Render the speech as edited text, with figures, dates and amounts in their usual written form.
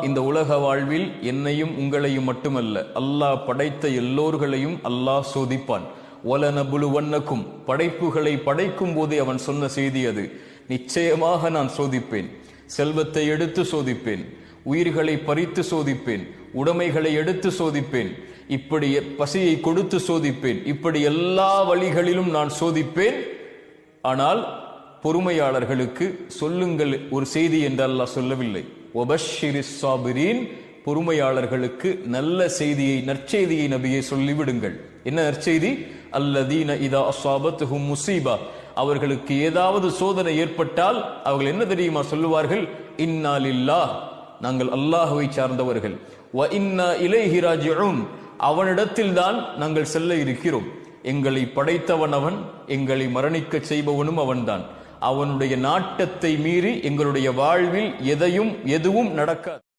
இந்த உலக வாழ்வில் என்னையும் உங்களையும் மட்டுமல்ல, அல்லாஹ் படைத்த எல்லோர்களையும் அல்லாஹ் சோதிப்பான். வலனபுலுவன்னக்கும், படைப்புகளை படைக்கும் போதே அவன் சொன்ன செய்தி அது. நிச்சயமாக நான் சோதிப்பேன். செல்வத்தை எடுத்து சோதிப்பேன், உயிர்களை பறித்து சோதிப்பேன், உடைமைகளை எடுத்து சோதிப்பேன், இப்படி பசியை கொடுத்து சோதிப்பேன், இப்படி எல்லா வழிகளிலும் நான் சோதிப்பேன். ஆனால் பொறுமையாளர்களுக்கு சொல்லுங்கள் ஒரு செய்தி என்று அல்லாஹ் சொல்லவில்லை. வபஷ்ஷிரிஸ் சாபிரீன், பொறுமையாளர்களுக்கு நல்ல செய்தியை, நற்செய்தியை நபியை சொல்லிவிடுங்கள். என்ன நற்செய்தி? அல்லதீன இதா அஸாபத்துஹும் முஸீபா, அவர்களுக்கு ஏதாவது சோதனை ஏற்பட்டால் அவர்கள் என்ன தெரியுமா சொல்லுவார்கள்? இன்னா லில்லாஹ், நாங்கள் அல்லாஹ்வை சார்ந்தவர்கள். வ இன்னா இலைஹி ராஜிஊன், அவனிடத்தில் தான் நாங்கள் செல்ல இருக்கிறோம். எங்களை படைத்தவன் அவன், எங்களை மரணிக்க செய்பவனும் அவன்தான். அவனுடைய நாட்டத்தை மீறி எங்களுடைய வாழ்வில் எதுவும் நடக்காது.